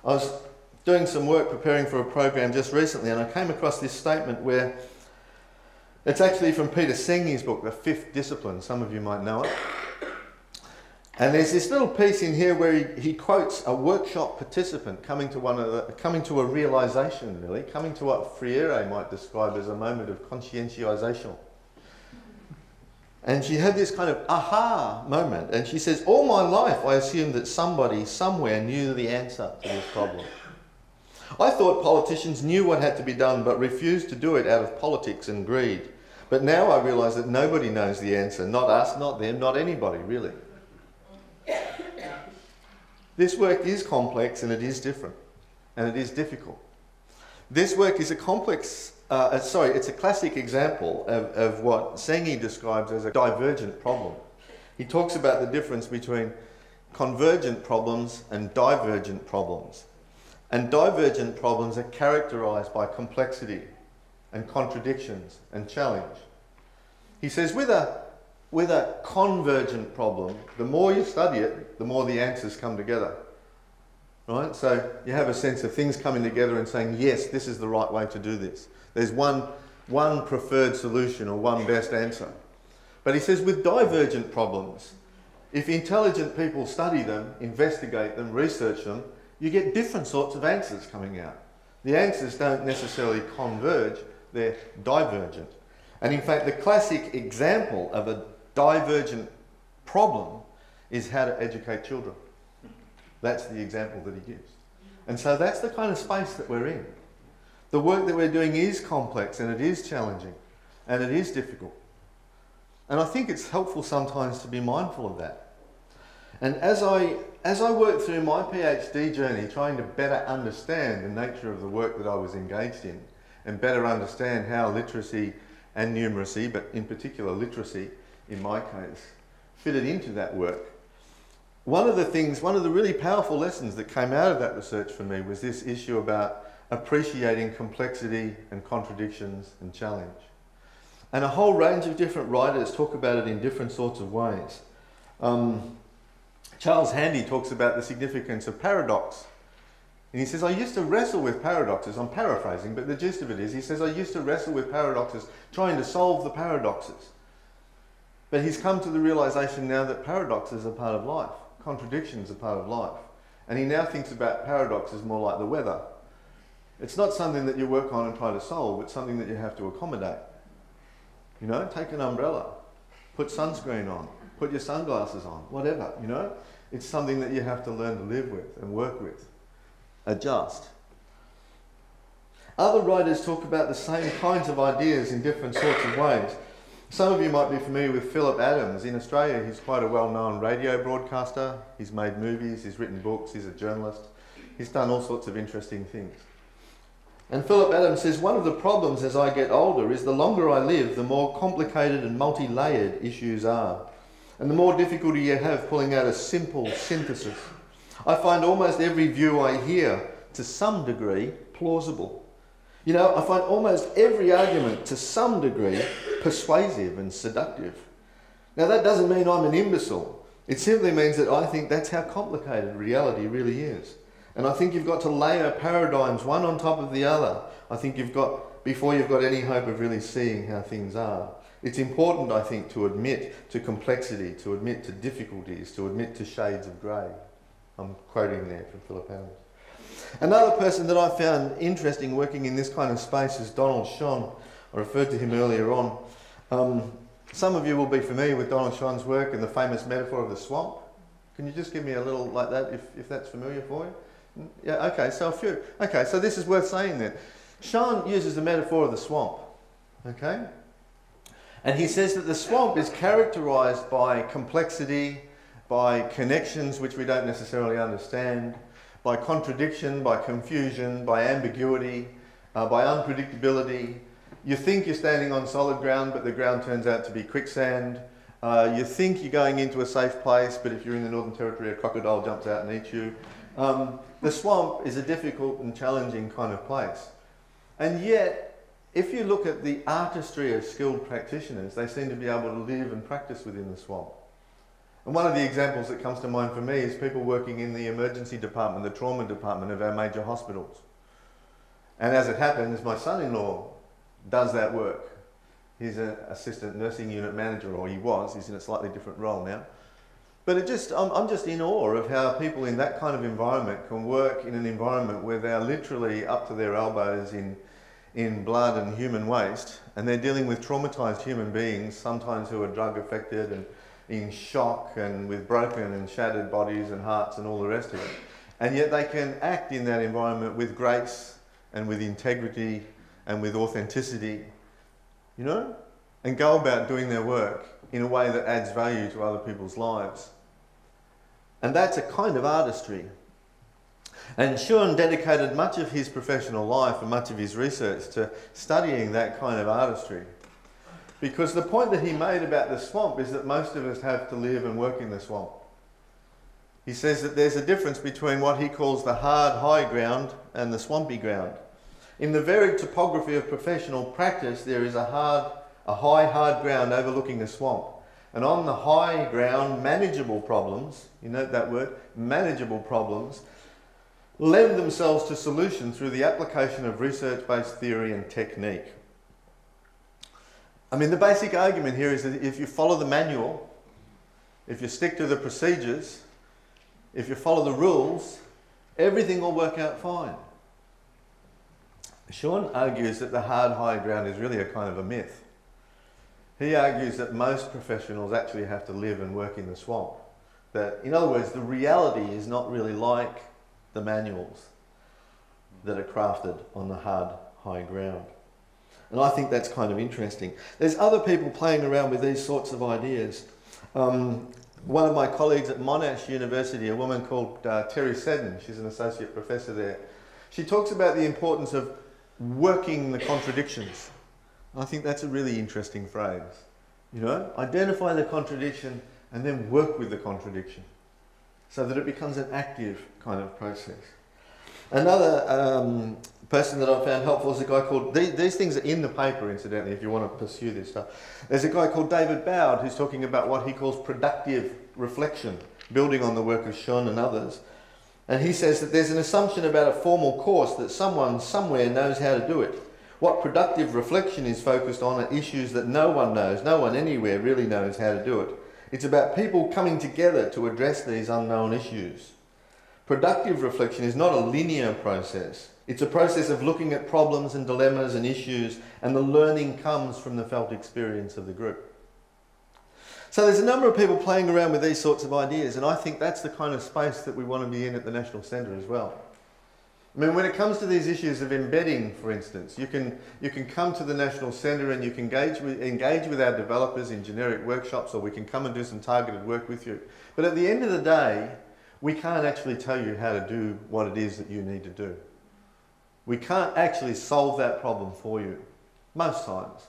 I was doing some work preparing for a program just recently, and I came across this statement where it's actually from Peter+'s book, The Fifth Discipline. Some of you might know it. And there's this little piece in here where he quotes a workshop participant coming to a realization, really, coming to what Freire might describe as a moment of conscientization. And she had this kind of aha moment, and she says, all my life I assumed that somebody somewhere knew the answer to this problem. I thought politicians knew what had to be done but refused to do it out of politics and greed. But now I realise that nobody knows the answer, not us, not them, not anybody really. This work is complex and it is different and it is difficult. This work is a complex, it's a classic example of what Sengi describes as a divergent problem. He talks about the difference between convergent problems and divergent problems. And divergent problems are characterised by complexity and contradictions and challenge. He says with a convergent problem, the more you study it, the more the answers come together. Right? So you have a sense of things coming together and saying, yes, this is the right way to do this. There's one preferred solution or one best answer. But he says with divergent problems, if intelligent people study them, investigate them, research them, you get different sorts of answers coming out. The answers don't necessarily converge, they're divergent. And in fact, the classic example of a divergent problem is how to educate children. That's the example that he gives. And so that's the kind of space that we're in. The work that we're doing is complex and it is challenging and it is difficult. And I think it's helpful sometimes to be mindful of that. And as I worked through my PhD journey trying to better understand the nature of the work that I was engaged in and better understand how literacy and numeracy, but in particular literacy in my case, fitted into that work, one of the really powerful lessons that came out of that research for me was this issue about appreciating complexity and contradictions and challenge. And a whole range of different writers talk about it in different sorts of ways. Charles Handy talks about the significance of paradox. And he says, I used to wrestle with paradoxes. I'm paraphrasing, but the gist of it is, he says, I used to wrestle with paradoxes, trying to solve the paradoxes. But he's come to the realisation now that paradoxes are part of life. Contradictions are part of life. And he now thinks about paradoxes more like the weather. It's not something that you work on and try to solve, it's something that you have to accommodate. You know, take an umbrella, put sunscreen on, put your sunglasses on, whatever, you know. It's something that you have to learn to live with and work with, adjust. Other writers talk about the same kinds of ideas in different sorts of ways. Some of you might be familiar with Philip Adams. In Australia, he's quite a well-known radio broadcaster. He's made movies, he's written books, he's a journalist. He's done all sorts of interesting things. And Philip Adams says, one of the problems as I get older is the longer I live, the more complicated and multi-layered issues are. And the more difficulty you have pulling out a simple synthesis. I find almost every view I hear, to some degree, plausible. You know, I find almost every argument, to some degree, persuasive and seductive. Now that doesn't mean I'm an imbecile. It simply means that I think that's how complicated reality really is. And I think you've got to layer paradigms one on top of the other. I think before you've got any hope of really seeing how things are. It's important, I think, to admit to complexity, to admit to difficulties, to admit to shades of grey. I'm quoting there from Philip Adams. Another person that I found interesting working in this kind of space is Donald Shon. I referred to him earlier on. Some of you will be familiar with Donald Shon's work and the famous metaphor of the swamp. Can you just give me a little like that if that's familiar for you? Yeah, okay, so this is worth saying then. Shon uses the metaphor of the swamp, okay? And he says that the swamp is characterised by complexity, by connections which we don't necessarily understand, by contradiction, by confusion, by ambiguity, by unpredictability. You think you're standing on solid ground, but the ground turns out to be quicksand. You think you're going into a safe place, but if you're in the Northern Territory, a crocodile jumps out and eats you. The swamp is a difficult and challenging kind of place. And yet, if you look at the artistry of skilled practitioners, they seem to be able to live and practice within the swamp. And one of the examples that comes to mind for me is people working in the emergency department, the trauma department of our major hospitals. And as it happens, my son-in-law does that work. He's an assistant nursing unit manager, or he was. He's in a slightly different role now. But I'm just in awe of how people in that kind of environment can work in an environment where they're literally up to their elbows in blood and human waste, and they're dealing with traumatized human beings, sometimes who are drug affected and in shock and with broken and shattered bodies and hearts and all the rest of it. And yet they can act in that environment with grace and with integrity and with authenticity, you know, and go about doing their work in a way that adds value to other people's lives. And that's a kind of artistry. And Sean dedicated much of his professional life and much of his research to studying that kind of artistry. Because the point that he made about the swamp is that most of us have to live and work in the swamp. He says that there's a difference between what he calls the hard high ground and the swampy ground. In the varied topography of professional practice, there is a high hard ground overlooking the swamp. And on the high ground, manageable problems, you note that word, manageable problems, lend themselves to solution through the application of research-based theory and technique. I mean, the basic argument here is that if you follow the manual, if you stick to the procedures, if you follow the rules, everything will work out fine. Sean argues that the hard high ground is really a kind of a myth. He argues that most professionals actually have to live and work in the swamp. That, in other words, the reality is not really like the manuals that are crafted on the hard high ground. And I think that's kind of interesting. There's other people playing around with these sorts of ideas. One of my colleagues at Monash University, a woman called Terry Seddon, she's an associate professor there, she talks about the importance of working the contradictions. I think that's a really interesting phrase. You know, identify the contradiction and then work with the contradiction so that it becomes an active kind of process. Another person that I found helpful is a guy called, these things are in the paper incidentally if you want to pursue this stuff. There's a guy called David Bowd who's talking about what he calls productive reflection, building on the work of Sean and others. And he says that there's an assumption about a formal course that someone somewhere knows how to do it. What productive reflection is focused on are issues that no one knows, no one anywhere really knows how to do it. It's about people coming together to address these unknown issues. Productive reflection is not a linear process. It's a process of looking at problems and dilemmas and issues, and the learning comes from the felt experience of the group. So there's a number of people playing around with these sorts of ideas, and I think that's the kind of space that we want to be in at the National Centre as well. I mean, when it comes to these issues of embedding, for instance, you can come to the National Centre and you can engage with our developers in generic workshops, or we can come and do some targeted work with you. But at the end of the day, we can't actually tell you how to do what it is that you need to do. We can't actually solve that problem for you, most times.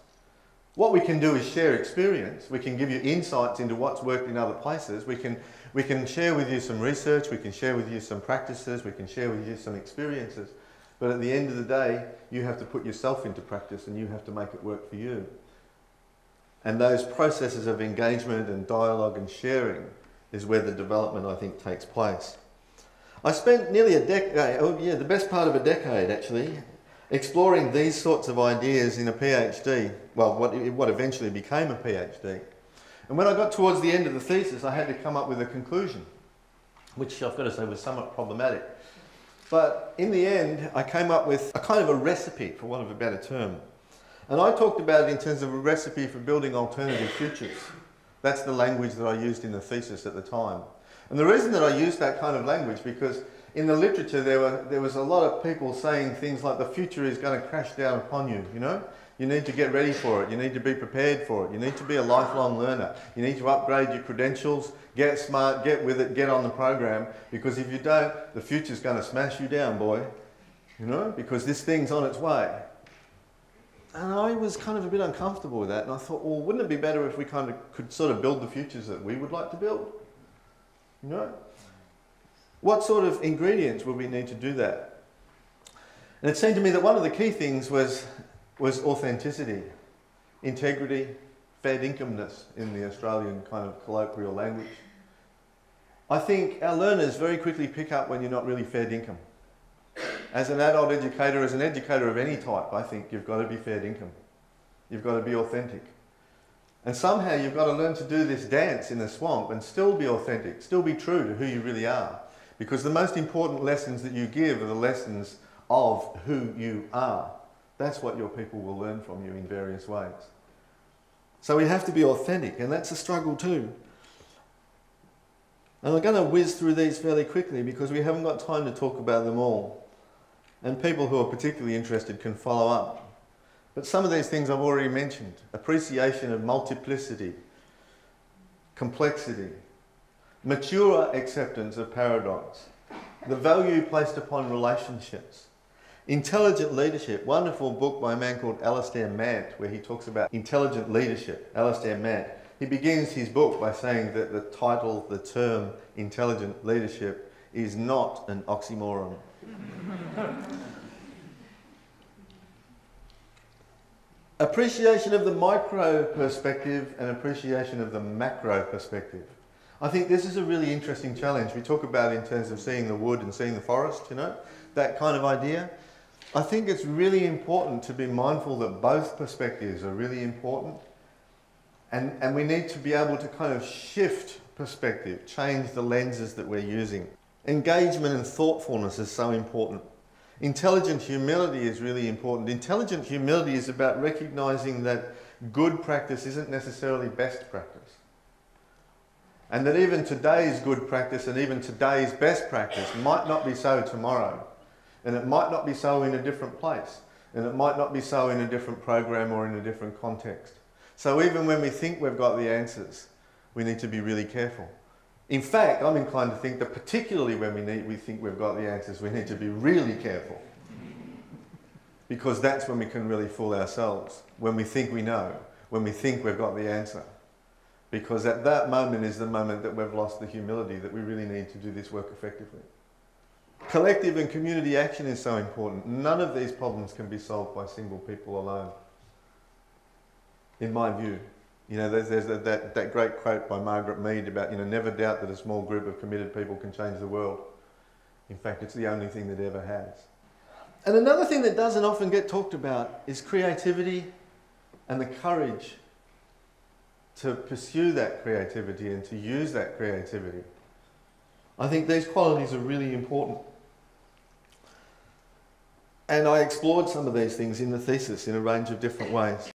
What we can do is share experience. We can give you insights into what's worked in other places. We can share with you some research, we can share with you some practices, we can share with you some experiences. But at the end of the day, you have to put yourself into practice and you have to make it work for you. And those processes of engagement and dialogue and sharing is where the development, I think, takes place. I spent nearly a decade, the best part of a decade actually, exploring these sorts of ideas in a PhD, well, what eventually became a PhD. And when I got towards the end of the thesis, I had to come up with a conclusion, which I've got to say was somewhat problematic. But in the end, I came up with a kind of a recipe, for want of a better term. And I talked about it in terms of a recipe for building alternative futures. That's the language that I used in the thesis at the time. And the reason that I used that kind of language, because in the literature there was a lot of people saying things like the future is going to crash down upon you, you know? You need to get ready for it, you need to be prepared for it, you need to be a lifelong learner, you need to upgrade your credentials, get smart, get with it, get on the program, because if you don't, the future's going to smash you down, boy, you know, because this thing's on its way. And I was kind of a bit uncomfortable with that, and I thought, well, wouldn't it be better if we kind of could sort of build the futures that we would like to build? You know? What sort of ingredients would we need to do that? And it seemed to me that one of the key things was authenticity, integrity, fair dinkumness in the Australian kind of colloquial language. I think our learners very quickly pick up when you're not really fair dinkum. As an adult educator, as an educator of any type, I think you've got to be fair dinkum. You've got to be authentic. And somehow you've got to learn to do this dance in the swamp and still be authentic, still be true to who you really are. Because the most important lessons that you give are the lessons of who you are. That's what your people will learn from you in various ways. So we have to be authentic, and that's a struggle too. And I'm going to whiz through these fairly quickly because we haven't got time to talk about them all. And people who are particularly interested can follow up. But some of these things I've already mentioned. Appreciation of multiplicity, complexity, mature acceptance of paradox, the value placed upon relationships, intelligent leadership. Wonderful book by a man called Alistair Mant where he talks about intelligent leadership. Alistair Mant. He begins his book by saying that the title, the term intelligent leadership is not an oxymoron. Appreciation of the micro perspective and appreciation of the macro perspective. I think this is a really interesting challenge. We talk about in terms of seeing the wood and seeing the forest, you know, that kind of idea. I think it's really important to be mindful that both perspectives are really important. And we need to be able to kind of shift perspective, change the lenses that we're using. Engagement and thoughtfulness is so important. Intelligent humility is really important. Intelligent humility is about recognizing that good practice isn't necessarily best practice. And that even today's good practice and even today's best practice might not be so tomorrow. And it might not be so in a different place. And it might not be so in a different program or in a different context. So even when we think we've got the answers, we need to be really careful. In fact, I'm inclined to think that particularly when we think we've got the answers, we need to be really careful. Because that's when we can really fool ourselves. When we think we know, when we think we've got the answer. Because at that moment is the moment that we've lost the humility that we really need to do this work effectively. Collective and community action is so important. None of these problems can be solved by single people alone. In my view. You know, there's that great quote by Margaret Mead about, you know, never doubt that a small group of committed people can change the world. In fact, it's the only thing that ever has. And another thing that doesn't often get talked about is creativity and the courage to pursue that creativity and to use that creativity. I think these qualities are really important. And I explored some of these things in the thesis in a range of different ways.